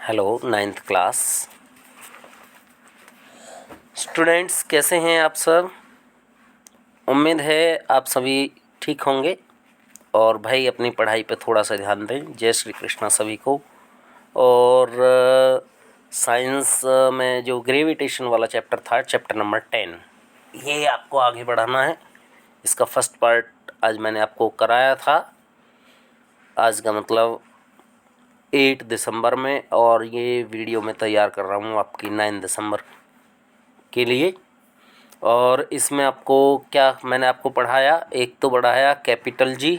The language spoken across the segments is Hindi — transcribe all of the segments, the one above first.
हेलो नाइन्थ क्लास स्टूडेंट्स, कैसे हैं आप सब। उम्मीद है आप सभी ठीक होंगे और भाई अपनी पढ़ाई पे थोड़ा सा ध्यान दें। जय श्री कृष्णा सभी को। और साइंस में जो ग्रेविटेशन वाला चैप्टर था, चैप्टर नंबर 10, ये आपको आगे बढ़ाना है। इसका फर्स्ट पार्ट आज मैंने आपको कराया था, आज का मतलब 8 दिसंबर में, और ये वीडियो मैं तैयार कर रहा हूँ आपकी 9 दिसंबर के लिए। और इसमें आपको क्या मैंने आपको पढ़ाया, एक तो पढ़ाया कैपिटल जी,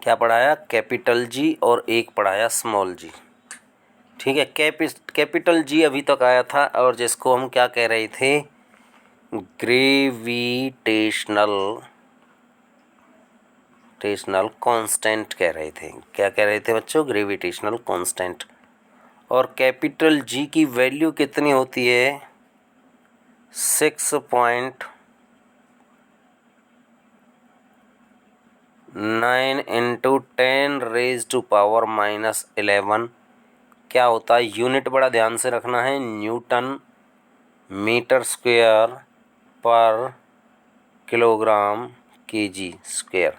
क्या पढ़ाया, कैपिटल जी, और एक पढ़ाया स्मॉल जी। ठीक है, कैपिटल जी अभी तक आया था, और जिसको हम क्या कह रहे थे, ग्रेविटेशनल कांस्टेंट कह रहे थे। क्या कह रहे थे बच्चों, ग्रेविटेशनल कांस्टेंट। और कैपिटल जी की वैल्यू कितनी होती है, 6.9 इंटू 10⁻⁻11। क्या होता है, यूनिट बड़ा ध्यान से रखना है, न्यूटन मीटर स्क्वायर पर किलोग्राम केजी स्क्वायर।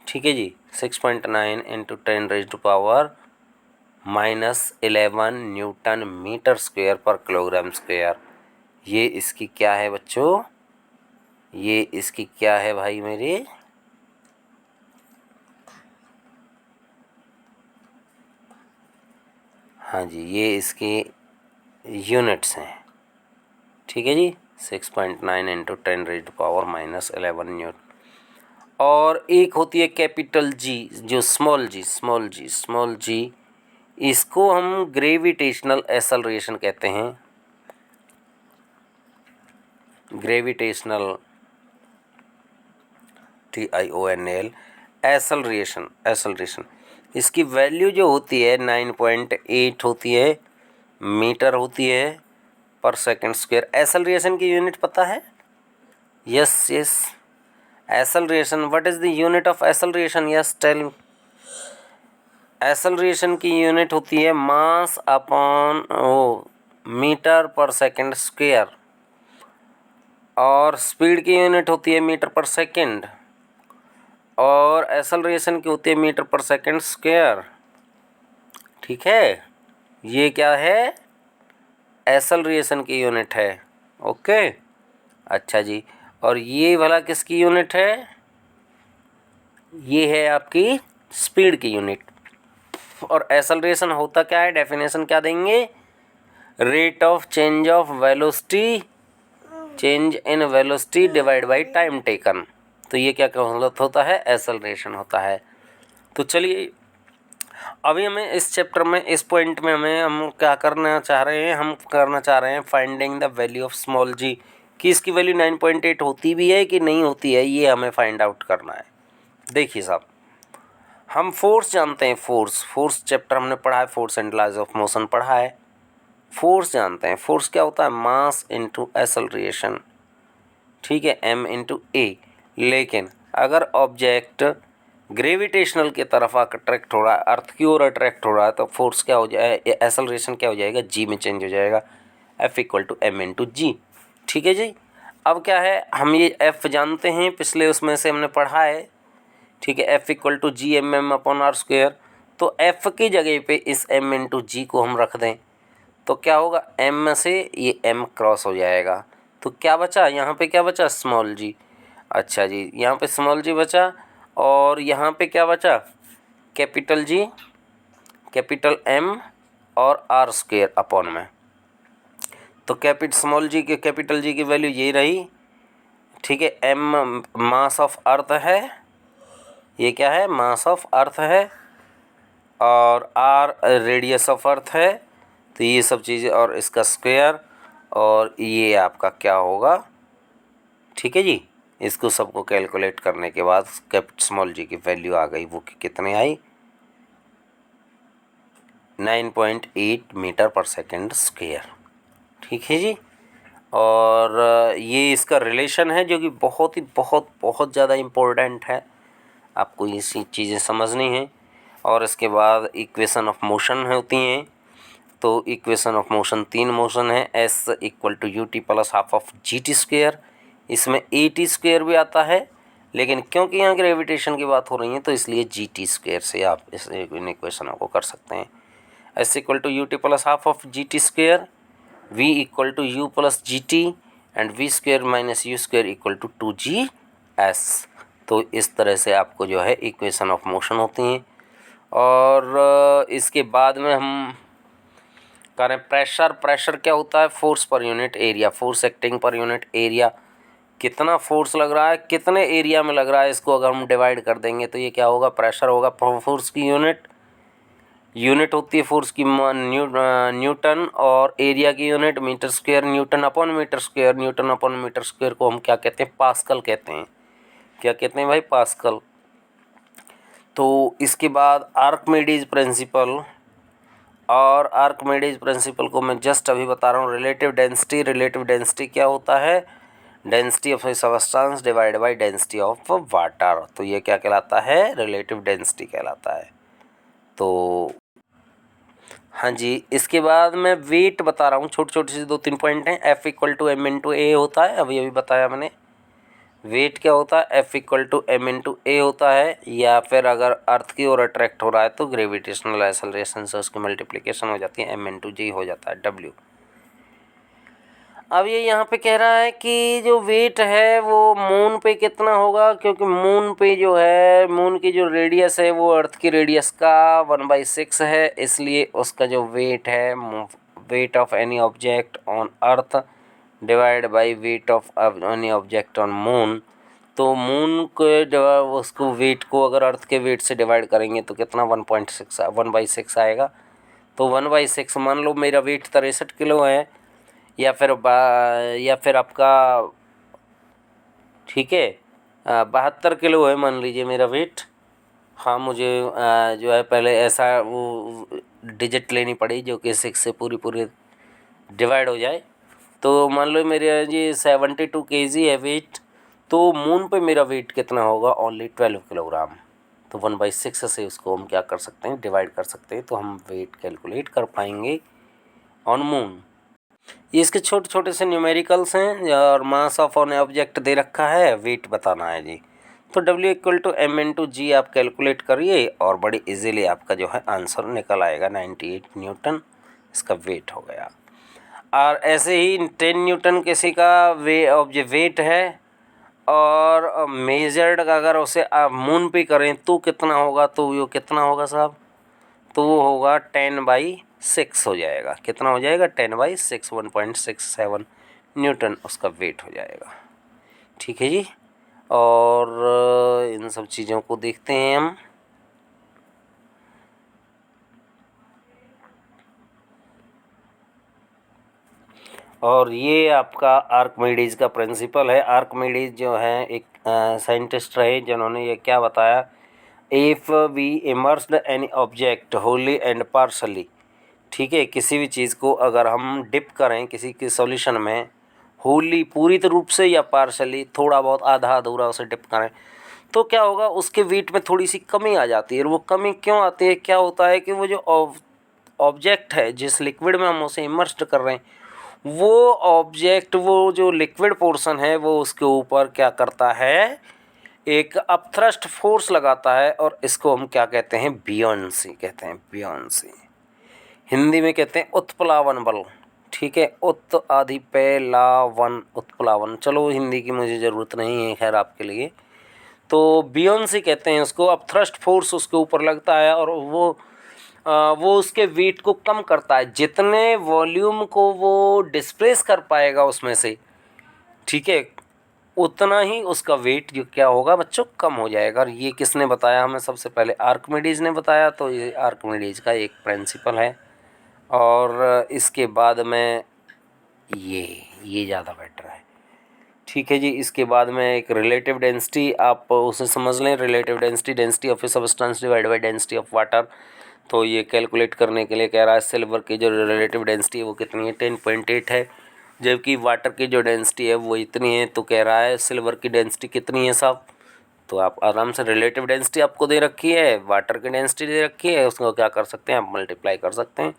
ठीक है जी, 6.9 इंटू 10⁻⁻11 न्यूटन मीटर स्क्वायर पर किलोग्राम स्क्वायर। ये इसकी क्या है बच्चों, ये इसकी क्या है भाई मेरे, हाँ जी, ये इसके यूनिट्स हैं। ठीक है जी, 6.9 इंटू 10⁻⁻11 न्यूटन। और एक होती है कैपिटल जी, जो स्मॉल जी, इसको हम ग्रेविटेशनल एक्सेलरेशन कहते हैं। Gravitational TIONAL acceleration. इसकी वैल्यू जो होती है 9.8 होती है, मीटर होती है पर सेकंड स्क्वायर। एक्सेलरेशन की यूनिट पता है, yes acceleration, what is the unit of acceleration, yes tell. Acceleration की यूनिट होती है mass upon metre per second square, और स्पीड की यूनिट होती है मीटर पर सेकंड, और एक्सेलरेशन की होती है मीटर पर सेकंड स्क्वायर। ठीक है, ये क्या है, एक्सेलरेशन की यूनिट है। ओके, अच्छा जी। और ये वाला किसकी यूनिट है, ये है आपकी स्पीड की यूनिट। और एक्सेलरेशन होता क्या है, डेफिनेशन क्या देंगे, rate of change of velocity, change in velocity divide by time taken. तो ये क्या होता है, एक्सेलरेशन होता है। तो चलिए, अभी हमें इस चैप्टर में, इस पॉइंट में हम क्या करना चाह रहे हैं, हम करना चाह रहे हैं finding the value of small g, कि इसकी वैल्यू 9.8 होती भी है कि नहीं होती है, ये हमें फाइंड आउट करना है। देखिए साहब, हम फोर्स जानते हैं, फोर्स चैप्टर हमने पढ़ा है, force and laws of motion पढ़ा है। फोर्स जानते हैं, फोर्स क्या होता है, मास इंटू एक्सेलरेशन। ठीक है, m इंटू ए। लेकिन अगर ऑब्जेक्ट ग्रेविटेशनल की तरफ अट्रैक्ट हो रहा है, अर्थ की ओर अट्रैक्ट हो रहा है, तो फोर्स क्या हो जाए, एक्सेलरेशन क्या हो जाएगा, g में चेंज हो जाएगा, F equal to m into g. ठीक है जी। अब क्या है, हम ये F जानते हैं, पिछले उसमें से हमने पढ़ा है। ठीक है, F equal to G mm upon R square. तो F की जगह पे इस m इंटू जी को हम रख दें, तो क्या होगा, m से ये m क्रॉस हो जाएगा, तो क्या बचा, यहाँ पे क्या बचा, स्मॉल जी। अच्छा जी, यहाँ पे स्मॉल जी बचा, और यहाँ पे क्या बचा, कैपिटल जी, कैपिटल M और आर स्क्वायर अपॉन में। तो स्मॉल जी के कैपिटल जी की वैल्यू यही रही। ठीक है, M मास ऑफ अर्थ है, ये क्या है, मास ऑफ अर्थ है, और R रेडियस ऑफ अर्थ है। तो ये सब चीज़ें, और इसका स्क्वायर, और ये आपका क्या होगा। ठीक है जी, इसको सबको कैलकुलेट करने के बाद स्मॉल जी की वैल्यू आ गई, वो कितने आई, 9.8 मीटर पर सेकंड स्क्वायर। ठीक है जी। और ये इसका रिलेशन है, जो कि बहुत ही बहुत ज़्यादा इम्पोर्टेंट है, आपको ये चीज़ें समझनी है। और इसके बाद इक्वेशन ऑफ मोशन होती हैं। तो इक्वेशन ऑफ मोशन 3 मोशन है, S equal to U T plus half of G T square. इसमें ए टी स्क्वेयर भी आता है, लेकिन क्योंकि यहाँ ग्रेविटेशन की बात हो रही है तो इसलिए जी टी स्क्वेयर से आप इस इक्वेशन को कर सकते हैं। S equal to U T plus half of G T square, V equal to U plus G T and V square minus U square equal to 2g S. तो इस तरह से आपको जो है इक्वेशन ऑफ मोशन होती हैं। और इसके बाद में हम करें प्रेशर। प्रेशर क्या होता है? Force per unit area, force acting per unit area. कितना फोर्स लग रहा है, कितने एरिया में लग रहा है, इसको अगर हम डिवाइड कर देंगे तो ये क्या होगा? प्रेशर होगा। फोर्स की यूनिट होती है फोर्स की न्यूटन, और एरिया की unit metre square, newton upon metre square. Newton upon metre square को हम क्या कहते हैं? पास्कल कहते हैं। क्या कहते हैं भाई? पास्कल। तो इसके बाद आर्किमिडीज प्रिंसिपल, और आर्किमिडीज प्रिंसिपल को मैं जस्ट अभी बता रहा हूँ। रिलेटिव डेंसिटी, रिलेटिव डेंसिटी क्या होता है? Density of A substance divide by density of water. तो ये क्या कहलाता है? रिलेटिव डेंसिटी कहलाता है। तो हाँ जी, इसके बाद मैं वेट बता रहा हूँ। छोटे छोटे से 2-3 पॉइंट हैं। F equal to m into a होता है, अभी बताया मैंने। वेट क्या होता है? F equal to m into a होता है। या फिर अगर अर्थ की ओर अट्रैक्ट हो रहा है तो ग्रेविटेशनल एक्सेलरेशन से उसकी मल्टीप्लिकेशन हो जाती है, एम इंटू जी हो जाता है, डब्ल्यू। अब ये यहाँ पे कह रहा है कि जो वेट है वो मून पे कितना होगा, क्योंकि मून पे जो है, मून की जो रेडियस है वो अर्थ की रेडियस का 1/6 है, इसलिए उसका जो वेट है, weight of any object on earth divide by weight of any object on moon. तो मून के जब उसको वेट को अगर अर्थ के वेट से डिवाइड करेंगे तो कितना? 1/6 आएगा। तो 1/6 मान लो मेरा वेट 63 किलो है, या फिर आपका, ठीक है, 72 किलो है मान लीजिए मेरा वेट। हाँ, मुझे जो है पहले ऐसा वो डिजिट लेनी पड़ी जो कि 6 से पूरी डिवाइड हो जाए। तो मान लो मेरे जी 72 kg है वेट। तो मून पे मेरा वेट कितना होगा? Only 12 kilogram. तो 1/6 से उसको हम क्या कर सकते हैं? डिवाइड कर सकते हैं, तो हम वेट कैलकुलेट कर पाएंगे ऑन मून। ये इसके छोटे छोटे से न्यूमेरिकल्स हैं, और मास ऑफ ऑन ऑब्जेक्ट दे रखा है, वेट बताना है जी। तो W equal to m into g आप कैलकुलेट करिए और बड़ी इजीली आपका जो है आंसर निकल आएगा। 98 न्यूटन इसका वेट हो गया। और ऐसे ही 10 न्यूटन किसी का वेट है, और मेजर्ड अगर उसे मून पे करें तो कितना होगा? तो वो कितना होगा साहब? तो वो होगा 10/6 हो जाएगा। कितना हो जाएगा? 10/6, 1.67 न्यूटन उसका वेट हो जाएगा। ठीक है जी। और इन सब चीज़ों को देखते हैं हम। और ये आपका आर्किमिडीज का प्रिंसिपल है। आर्किमिडीज जो है एक साइंटिस्ट रहे जिन्होंने ये क्या बताया? If we immersed any object wholly and partially, ठीक है, किसी भी चीज़ को अगर हम डिप करें किसी के सॉल्यूशन में, होली पूरी रूप से या पार्शली थोड़ा बहुत आधा अधूरा उसे डिप करें, तो क्या होगा? उसके वेट में थोड़ी सी कमी आ जाती है। और वो कमी क्यों आती है? क्या होता है कि वो जो ऑब्जेक्ट है जिस लिक्विड में हम उसे इमर्स्ड कर रहे हैं, वो ऑब्जेक्ट, वो जो लिक्विड पोर्शन है वो उसके ऊपर क्या करता है? एक अपथ्रस्ट फोर्स लगाता है, और इसको हम क्या कहते हैं? बियोंसी कहते हैं। बियोंसी हिंदी में कहते हैं उत्प्लावन बल। ठीक है, उत्प्लावन। चलो हिंदी की मुझे ज़रूरत नहीं है, खैर आपके लिए। तो बियोंसी कहते हैं उसको। अपथ्रस्ट फोर्स उसके ऊपर लगता है, और वो उसके वेट को कम करता है। जितने वॉल्यूम को वो डिस्प्लेस कर पाएगा उसमें से, ठीक है, उतना ही उसका वेट जो क्या होगा बच्चों? कम हो जाएगा। और ये किसने बताया हमें? सबसे पहले आर्किमिडीज ने बताया। तो ये आर्किमिडीज का एक प्रिंसिपल है। और इसके बाद में ये ज़्यादा बेटर है। ठीक है जी। इसके बाद में एक रिलेटिव डेंसिटी, आप उसे समझ लें। Relative density, density of A substance divide by density of water. तो ये कैलकुलेट करने के लिए कह रहा है सिल्वर की जो रिलेटिव डेंसिटी है वो कितनी है? 10.8 है। जबकि वाटर की जो डेंसिटी है वो इतनी है। तो कह रहा है सिल्वर की डेंसिटी कितनी है साहब? तो आप आराम से रिलेटिव डेंसिटी आपको दे रखी है, वाटर की डेंसिटी दे रखी है, उसको क्या कर सकते हैं आप मल्टीप्लाई कर सकते हैं,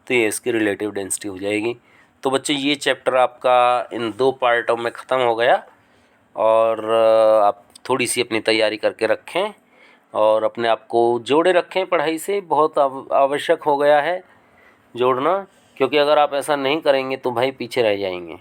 तो ये इसकी रिलेटिव डेंसिटी हो जाएगी। तो बच्चे ये चैप्टर आपका इन 2 पार्टों में ख़त्म हो गया। और आप थोड़ी सी अपनी तैयारी करके रखें और अपने आप को जोड़े रखें पढ़ाई से, बहुत आवश्यक हो गया है जोड़ना, क्योंकि अगर आप ऐसा नहीं करेंगे तो भाई पीछे रह जाएंगे।